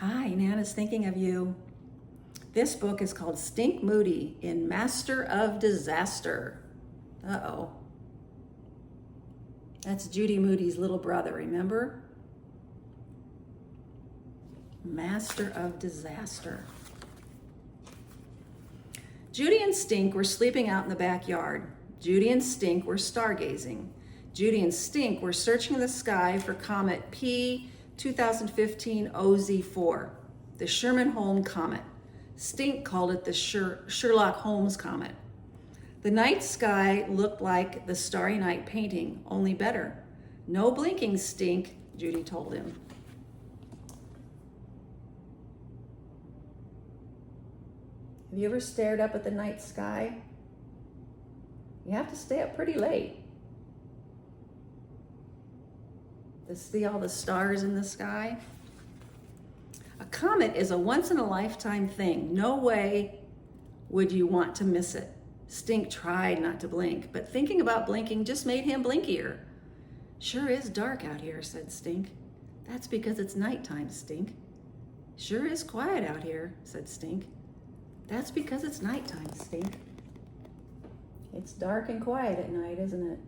Hi, Nana's thinking of you. This book is called Stink Moody in Master of Disaster. Uh-oh. That's Judy Moody's little brother, remember? Master of Disaster. Judy and Stink were sleeping out in the backyard. Judy and Stink were stargazing. Judy and Stink were searching the sky for comet P 2015 OZ4, the Sherman-Holmes comet. Stink called it the Sherlock Holmes comet. The night sky looked like the Starry Night painting, only better. No blinking, Stink, Judy told him. Have you ever stared up at the night sky? You have to stay up pretty late to see all the stars in the sky. A comet is a once-in-a-lifetime thing. No way would you want to miss it. Stink tried not to blink, but thinking about blinking just made him blinkier. Sure is dark out here, said Stink. That's because it's nighttime, Stink. Sure is quiet out here, said Stink. That's because it's nighttime, Stink. It's dark and quiet at night, isn't it?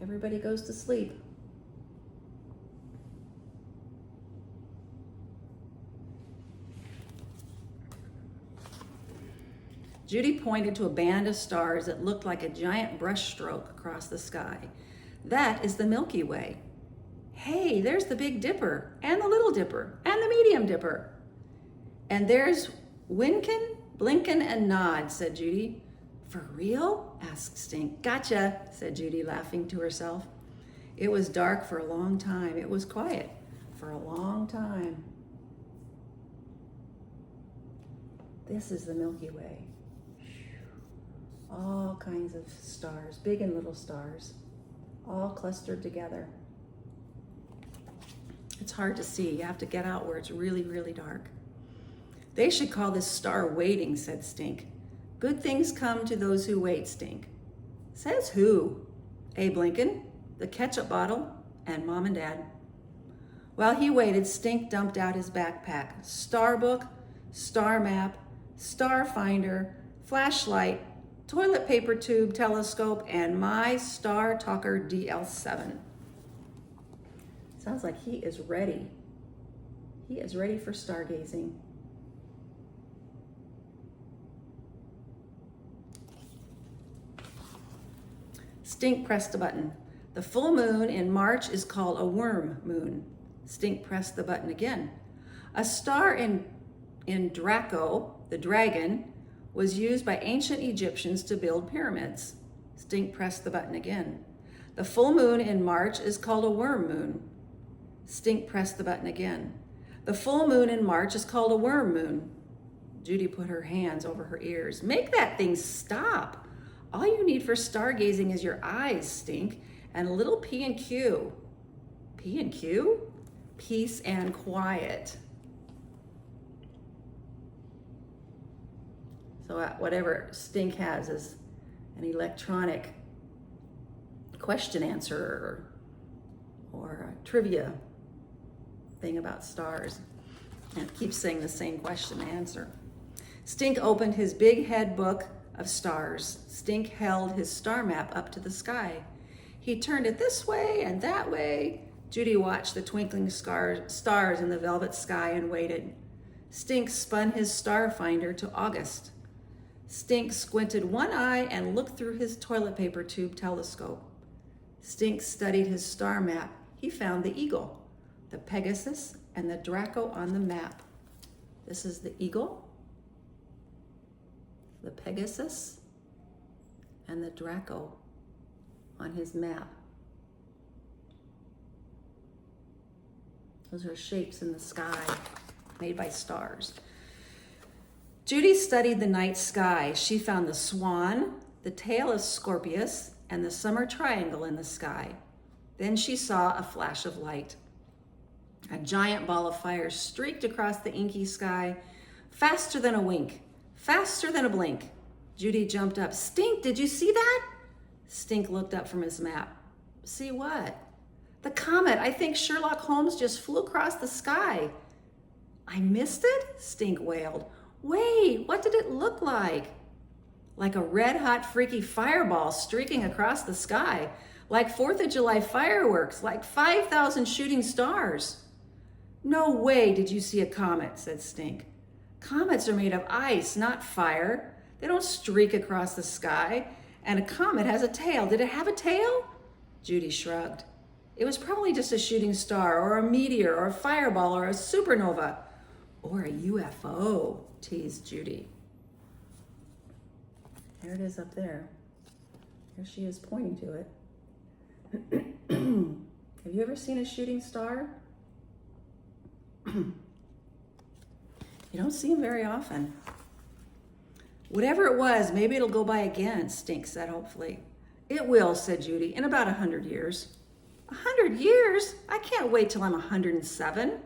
Everybody goes to sleep. Judy pointed to a band of stars that looked like a giant brushstroke across the sky. That is the Milky Way. Hey, there's the Big Dipper, and the Little Dipper, and the Medium Dipper. And there's Winkin, Blinkin, and Nod, said Judy. For real? Asked Stink. Gotcha, said Judy, laughing to herself. It was dark for a long time. It was quiet for a long time. This is the Milky Way. All kinds of stars, big and little stars, all clustered together. It's hard to see. You have to get out where it's really, really dark. They should call this star waiting, said Stink. Good things come to those who wait, Stink. Says who? Abe Lincoln, the ketchup bottle, and Mom and Dad. While he waited, Stink dumped out his backpack. Star book, star map, star finder, flashlight, toilet paper tube, telescope, and my Star Talker DL7. Sounds like he is ready. He is ready for stargazing. Stink pressed a button. The full moon in March is called a worm moon. Stink pressed the button again. A star in Draco, the dragon, was used by ancient Egyptians to build pyramids. Stink pressed the button again. The full moon in March is called a worm moon. Stink pressed the button again. The full moon in March is called a worm moon. Judy put her hands over her ears. Make that thing stop. All you need for stargazing is your eyes, Stink, and a little P and Q. P and Q? Peace and quiet. So whatever Stink has is an electronic question answer or a trivia thing about stars. And it keeps saying the same question answer. Stink opened his big head book of stars. Stink held his star map up to the sky. He turned it this way and that way. Judy watched the twinkling stars in the velvet sky and waited. Stink spun his star finder to August. Stink squinted one eye and looked through his toilet paper tube telescope. Stink studied his star map. He found the eagle, the Pegasus, and the Draco on the map. This is the eagle, the Pegasus, and the Draco on his map. Those are shapes in the sky made by stars. Judy studied the night sky. She found the swan, the tail of Scorpius, and the summer triangle in the sky. Then she saw a flash of light. A giant ball of fire streaked across the inky sky, faster than a wink, faster than a blink. Judy jumped up. Stink, did you see that? Stink looked up from his map. See what? The comet. I think Sherlock Holmes just flew across the sky. I missed it? Stink wailed. Wait, what did it look like? Like a red-hot, freaky fireball streaking across the sky. Like 4th of July fireworks. Like 5,000 shooting stars. No way did you see a comet, said Stink. Comets are made of ice, not fire. They don't streak across the sky. And a comet has a tail. Did it have a tail? Judy shrugged. It was probably just a shooting star or a meteor or a fireball or a supernova or a UFO, teased Judy. There it is up there. There she is pointing to it. Have you ever seen a shooting star? You don't see them very often. Whatever it was, maybe it'll go by again, Stink said hopefully. It will, said Judy, in about 100 years. 100 years? I can't wait till I'm 107.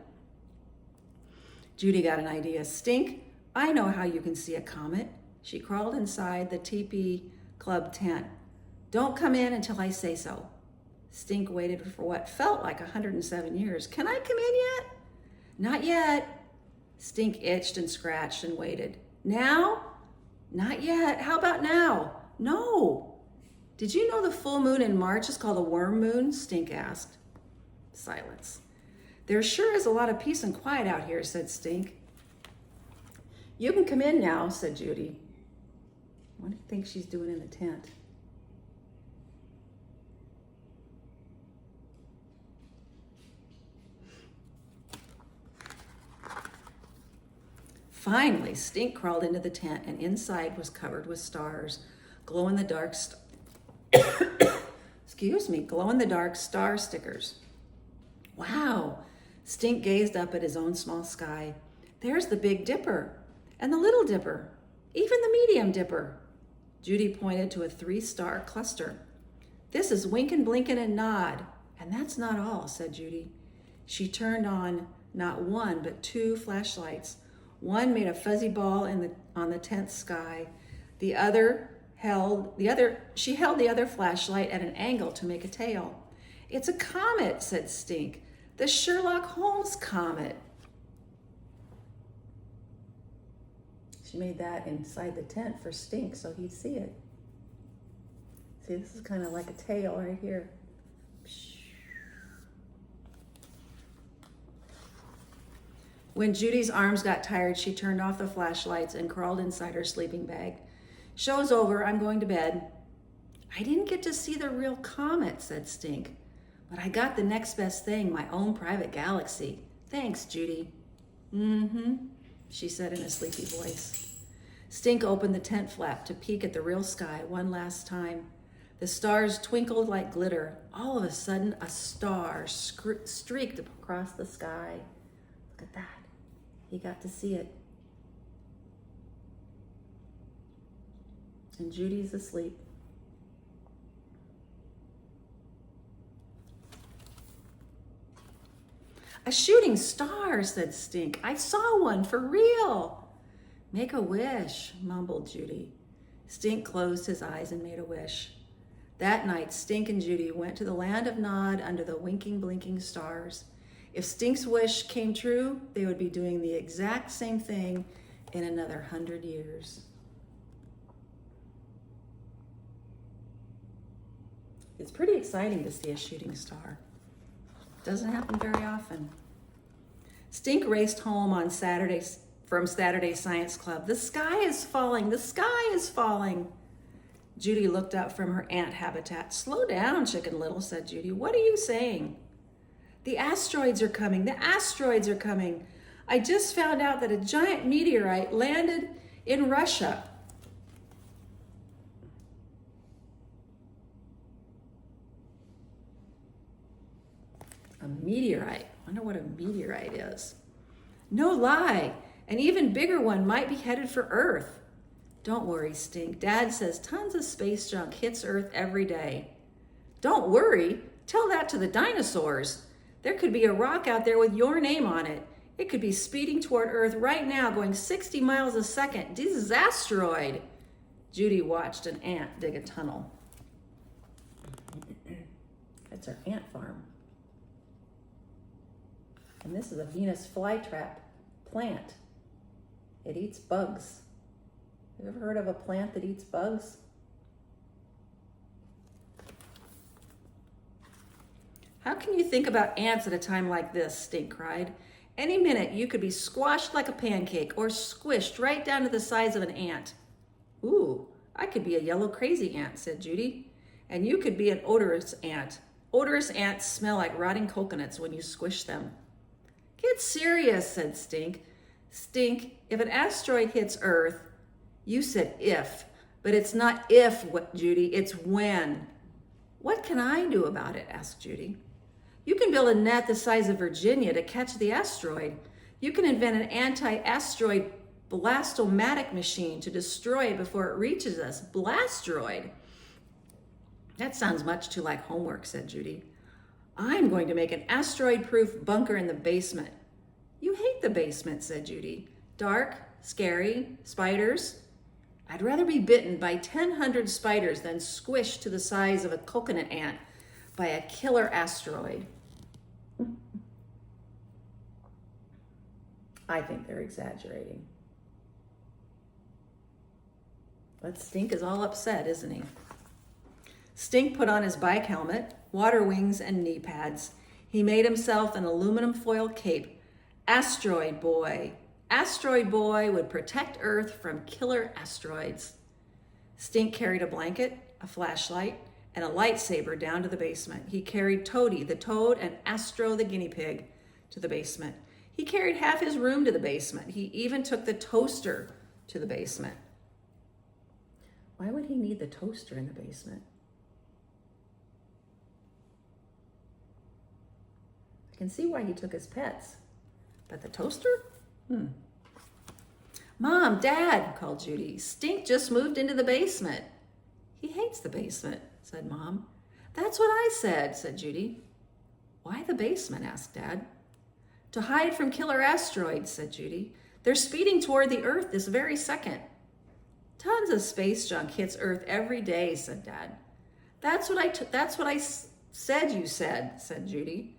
Judy got an idea. Stink, I know how you can see a comet. She crawled inside the teepee club tent. Don't come in until I say so. Stink waited for what felt like 107 years. Can I come in yet? Not yet. Stink itched and scratched and waited. Now? Not yet. How about now? No. Did you know the full moon in March is called a worm moon? Stink asked. Silence. There sure is a lot of peace and quiet out here, said Stink. You can come in now, said Judy. What do you think she's doing in the tent? Finally, Stink crawled into the tent, and inside was covered with stars, glow-in-the-dark glow-in-the-dark star stickers. Wow! Stink gazed up at his own small sky. There's the Big Dipper, and the Little Dipper, even the Medium Dipper. Judy pointed to a 3-star cluster. This is Winkin', Blinkin', and Nod, and that's not all, said Judy. She turned on not one, but 2 flashlights. One made a fuzzy ball on the tent sky. She held the other flashlight at an angle to make a tail. It's a comet, said Stink. The Sherlock Holmes comet. She made that inside the tent for Stink so he'd see it. See, this is kind of like a tail right here. When Judy's arms got tired, she turned off the flashlights and crawled inside her sleeping bag. Show's over, I'm going to bed. I didn't get to see the real comet, said Stink, but I got the next best thing, my own private galaxy. Thanks, Judy. Mm-hmm, she said in a sleepy voice. Stink opened the tent flap to peek at the real sky one last time. The stars twinkled like glitter. All of a sudden, a star streaked across the sky. Look at that. He got to see it. And Judy's asleep. A shooting star, said Stink. I saw one for real. Make a wish, mumbled Judy. Stink closed his eyes and made a wish. That night, Stink and Judy went to the land of Nod under the winking, blinking stars. If Stink's wish came true, they would be doing the exact same thing in another 100 years. It's pretty exciting to see a shooting star. Doesn't happen very often. Stink raced home on from Saturday Science Club. The sky is falling. The sky is falling. Judy looked up from her ant habitat. Slow down, Chicken Little, said Judy. What are you saying? The asteroids are coming. The asteroids are coming. I just found out that a giant meteorite landed in Russia. A meteorite. I wonder what a meteorite is. No lie. An even bigger one might be headed for Earth. Don't worry, Stink. Dad says tons of space junk hits Earth every day. Don't worry. Tell that to the dinosaurs. There could be a rock out there with your name on it. It could be speeding toward Earth right now, going 60 miles a second. This is asteroid. Judy watched an ant dig a tunnel. That's our ant farm. And this is a Venus flytrap plant. It eats bugs. Have you ever heard of a plant that eats bugs? How can you think about ants at a time like this? Stink cried. Any minute you could be squashed like a pancake or squished right down to the size of an ant. Ooh, I could be a yellow crazy ant, said Judy. And you could be an odorous ant. Odorous ants smell like rotting coconuts when you squish them. Get serious, said Stink. Stink, if an asteroid hits Earth, you said if, but it's not if, Judy, it's when. What can I do about it? Asked Judy. You can build a net the size of Virginia to catch the asteroid. You can invent an anti-asteroid blastomatic machine to destroy it before it reaches us. Blastroid. That sounds much too like homework, said Judy. I'm going to make an asteroid-proof bunker in the basement. You hate the basement, said Judy. Dark, scary, spiders. I'd rather be bitten by 1,000 spiders than squished to the size of a coconut ant by a killer asteroid. I think they're exaggerating. But Stink is all upset, isn't he? Stink put on his bike helmet, water wings, and knee pads. He made himself an aluminum foil cape. Asteroid Boy. Asteroid Boy would protect Earth from killer asteroids. Stink carried a blanket, a flashlight, and a lightsaber down to the basement. He carried Toady the toad and Astro the guinea pig to the basement. He carried half his room to the basement. He even took the toaster to the basement. Why would he need the toaster in the basement? I can see why he took his pets, but the toaster? Mom, Dad, called Judy. Stink just moved into the basement. He hates the basement, said Mom. That's what I said Judy. Why the basement? Asked Dad. To hide from killer asteroids, said Judy. They're speeding toward the Earth this very second. Tons of space junk hits Earth every day, said Dad. That's what I said you said Judy.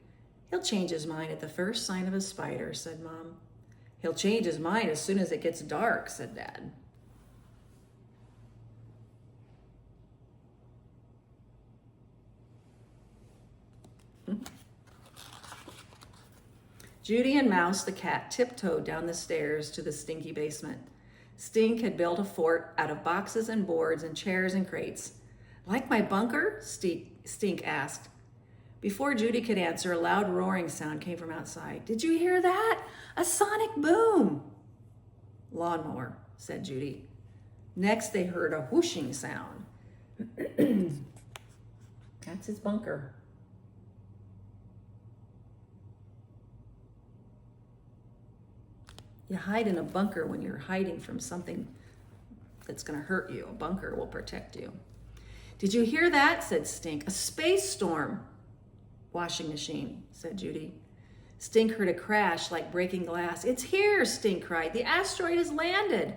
He'll change his mind at the first sign of a spider, said Mom. He'll change his mind as soon as it gets dark, said Dad. Judy and Mouse the cat tiptoed down the stairs to the stinky basement. Stink had built a fort out of boxes and boards and chairs and crates. Like my bunker? Stink asked. Before Judy could answer, a loud roaring sound came from outside. Did you hear that? A sonic boom. Lawnmower, said Judy. Next, they heard a whooshing sound. That's his bunker. You hide in a bunker when you're hiding from something that's going to hurt you. A bunker will protect you. Did you hear that? Said Stink. A space storm. Washing machine, said Judy. Stink heard a crash like breaking glass. It's here, Stink cried. The asteroid has landed.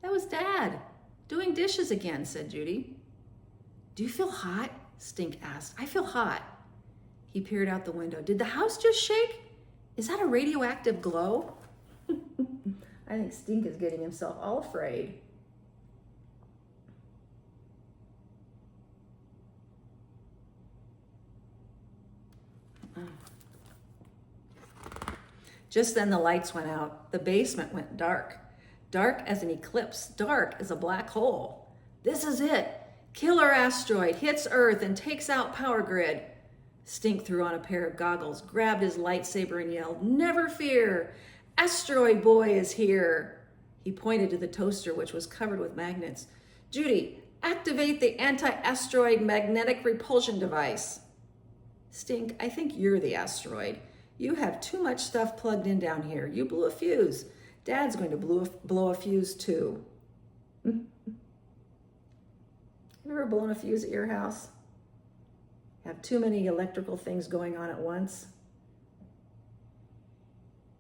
That was Dad. Doing dishes again, said Judy. Do you feel hot? Stink asked. I feel hot. He peered out the window. Did the house just shake? Is that a radioactive glow? I think Stink is getting himself all afraid. Just then the lights went out. The basement went dark. Dark as an eclipse. Dark as a black hole. This is it. Killer asteroid hits Earth and takes out power grid. Stink threw on a pair of goggles, grabbed his lightsaber and yelled, Never fear! Asteroid Boy is here! He pointed to the toaster, which was covered with magnets. Judy, activate the anti-asteroid magnetic repulsion device. Stink, I think you're the asteroid. You have too much stuff plugged in down here. You blew a fuse. Dad's going to blow a fuse too. You ever blown a fuse at your house? Have too many electrical things going on at once,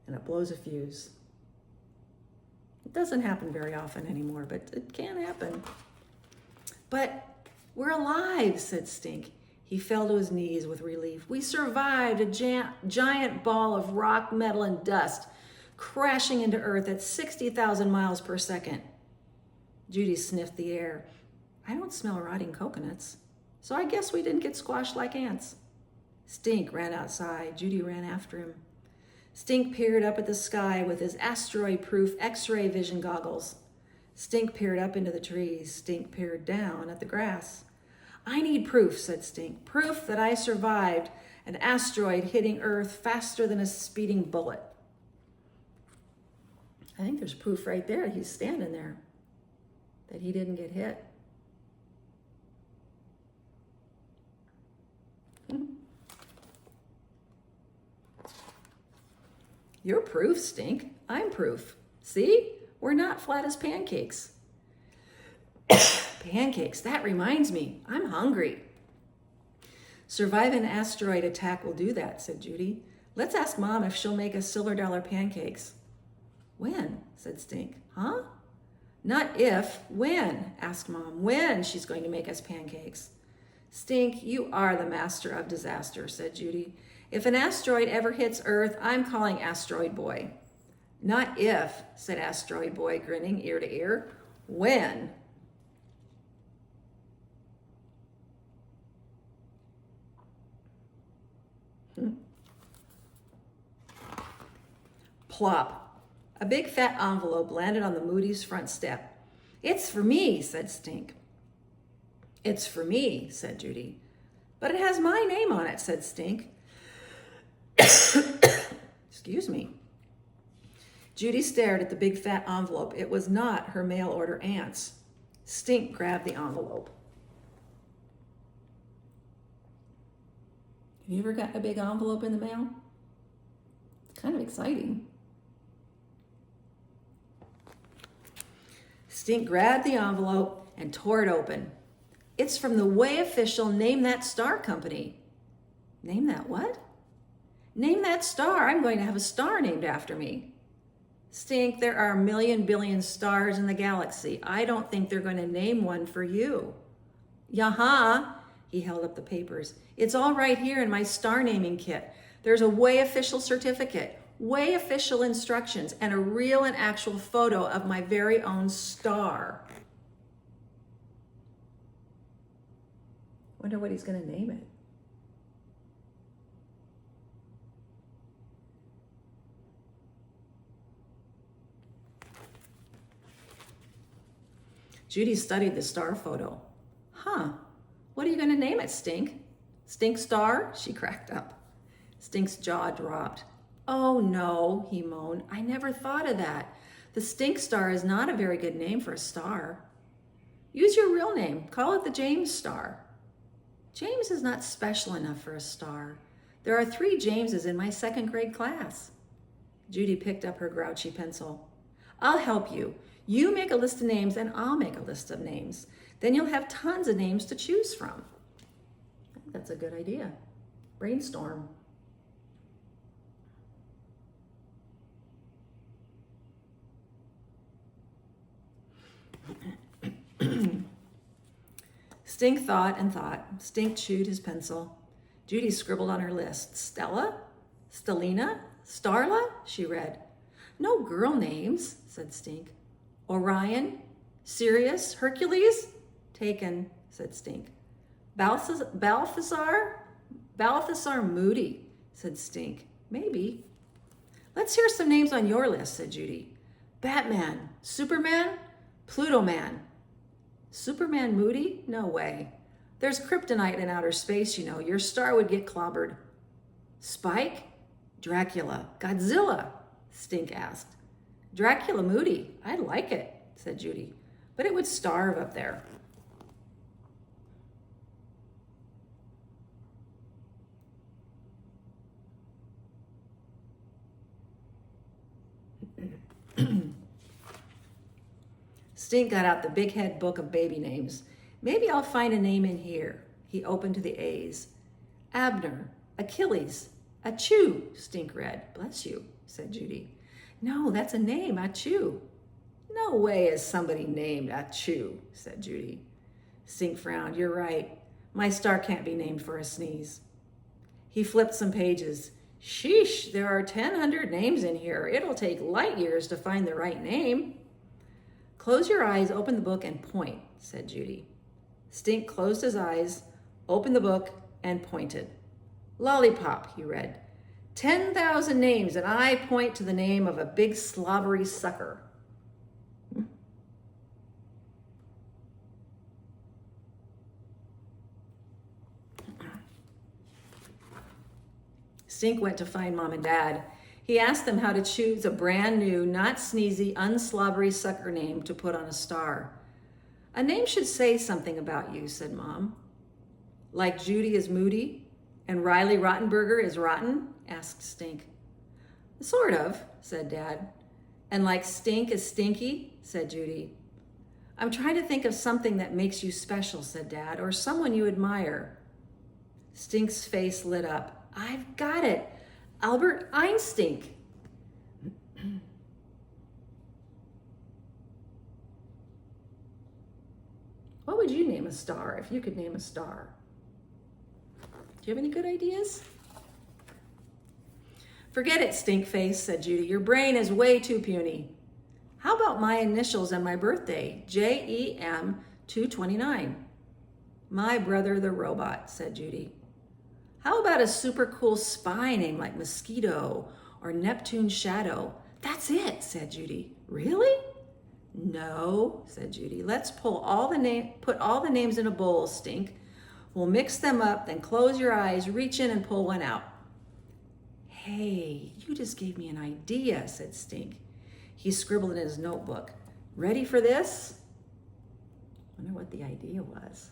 and it blows a fuse. It doesn't happen very often anymore, but it can happen. But we're alive, said Stink. He fell to his knees with relief. We survived a giant ball of rock, metal, and dust crashing into Earth at 60,000 miles per second. Judy sniffed the air. I don't smell rotting coconuts, so I guess we didn't get squashed like ants. Stink ran outside. Judy ran after him. Stink peered up at the sky with his asteroid-proof X-ray vision goggles. Stink peered up into the trees. Stink peered down at the grass. I need proof, said Stink. Proof that I survived an asteroid hitting Earth faster than a speeding bullet. I think there's proof right there. He's standing there that he didn't get hit. You're proof, Stink. I'm proof. See? We're not flat as pancakes. Pancakes, that reminds me. I'm hungry. Surviving an asteroid attack will do that, said Judy. Let's ask Mom if she'll make us silver dollar pancakes. When? Said Stink. Huh? Not if, when, asked Mom. When she's going to make us pancakes. Stink, you are the master of disaster, said Judy. If an asteroid ever hits Earth, I'm calling Asteroid Boy. Not if, said Asteroid Boy, grinning ear to ear. When? Plop. A big fat envelope landed on the Moody's front step. It's for me, said Stink. It's for me, said Judy. But it has my name on it, said Stink. Excuse me. Judy stared at the big fat envelope. It was not her mail order aunt's. Stink grabbed the envelope. Have you ever gotten a big envelope in the mail? Kind of exciting. Stink grabbed the envelope and tore it open. It's from the way official Name That Star company. Name that what? Name that star. I'm going to have a star named after me. Stink, there are a million billion stars in the galaxy. I don't think they're going to name one for you. Yaha, he held up the papers. It's all right here in my star naming kit. There's a way official certificate, way official instructions, and a real and actual photo of my very own star. Wonder what he's going to name it. Judy studied the star photo. Huh, what are you going to name it, Stink? Stink Star? She cracked up. Stink's jaw dropped. Oh no, he moaned. I never thought of that. The Stink Star is not a very good name for a star. Use your real name. Call it the James Star. James is not special enough for a star. There are 3 Jameses in my second grade class. Judy picked up her grouchy pencil. I'll help you. You make a list of names and I'll make a list of names. Then you'll have tons of names to choose from. I think that's a good idea. Brainstorm. Stink thought and thought. Stink chewed his pencil. Judy scribbled on her list. Stella? Stellina? Starla? She read. No girl names, said Stink. Orion? Sirius? Hercules? Taken, said Stink. Balthazar? Balthazar Moody, said Stink. Maybe. Let's hear some names on your list, said Judy. Batman? Superman? Pluto Man. Superman Moody? No way. There's kryptonite in outer space, you know. Your star would get clobbered. Spike? Dracula. Godzilla? Stink asked. Dracula Moody. I'd like it, said Judy. But it would starve up there. Stink got out the big head book of baby names. Maybe I'll find a name in here. He opened to the A's. Abner, Achilles, Achoo, Stink read. Bless you, said Judy. No, that's a name, Achoo. No way is somebody named Achoo, said Judy. Stink frowned. You're right. My star can't be named for a sneeze. He flipped some pages. Sheesh, there are 1,000 names in here. It'll take light years to find the right name. Close your eyes, open the book, and point, said Judy. Stink closed his eyes, opened the book, and pointed. Lollipop, he read. 10,000 names, and I point to the name of a big slobbery sucker. Stink went to find Mom and Dad. He asked them how to choose a brand new, not sneezy, unslobbery sucker name to put on a star. A name should say something about you, said Mom. Like Judy is Moody and Riley Rottenberger is rotten? Asked Stink. Sort of, said Dad. And like Stink is stinky? Said Judy. I'm trying to think of something that makes you special, said Dad, or someone you admire. Stink's face lit up. I've got it. Albert Einstein. What would you name a star if you could name a star? Do you have any good ideas? Forget it, Stink Face, said Judy. Your brain is way too puny. How about my initials and my birthday? JEM 229. My brother the robot, said Judy. How about a super cool spy name like Mosquito or Neptune Shadow? That's it, said Judy. Really? No, said Judy. Let's put all the names in a bowl, Stink. We'll mix them up, then close your eyes, reach in and pull one out. Hey, you just gave me an idea, said Stink. He scribbled in his notebook. Ready for this? I wonder what the idea was.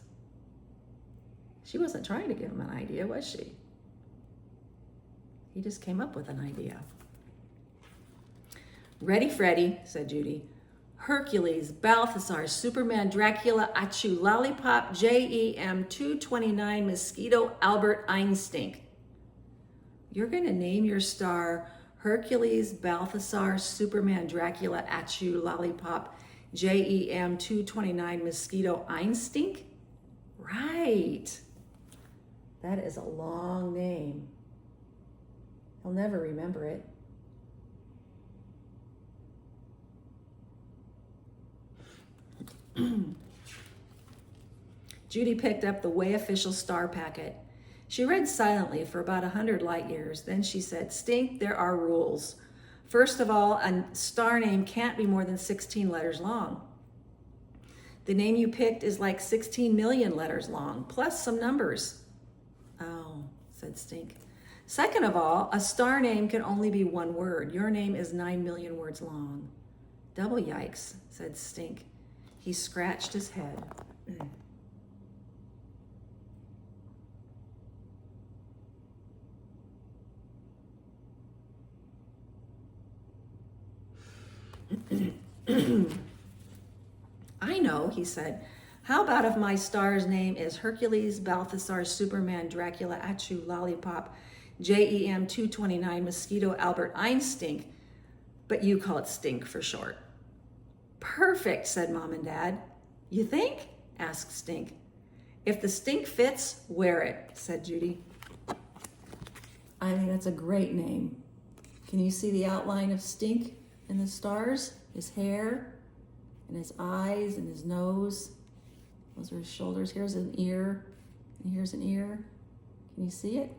She wasn't trying to give him an idea, was she? He just came up with an idea. Ready, Freddy, said Judy. Hercules, Balthazar, Superman, Dracula, Achu, Lollipop, JEM 229, Mosquito, Albert Einstein. You're going to name your star Hercules, Balthazar, Superman, Dracula, Achu, Lollipop, JEM 229, Mosquito, Einstein? Right. That is a long name. He'll never remember it. Judy picked up the Way Official Star packet. She read silently for about 100 light years. Then she said, Stink, there are rules. First of all, a star name can't be more than 16 letters long. The name you picked is like 16 million letters long, plus some numbers. Oh, said Stink. Second of all, a star name can only be one word. Your name is 9 million words long. Double yikes, said Stink. He scratched his head. I know, he said. How about if my star's name is Hercules, Balthazar, Superman, Dracula, Achu, Lollipop, JEM 229, Mosquito, Albert Einstein, but you call it Stink for short. Perfect, said Mom and Dad. You think? Asked Stink. If the stink fits, wear it, said Judy. I think that's a great name. Can you see the outline of Stink in the stars? His hair and his eyes and his nose. Those are his shoulders. Here's an ear and here's an ear. Can you see it?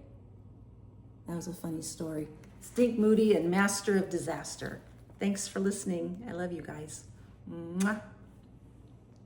That was a funny story. Stink, Moody, and Master of Disaster. Thanks for listening. I love you guys. Mwah.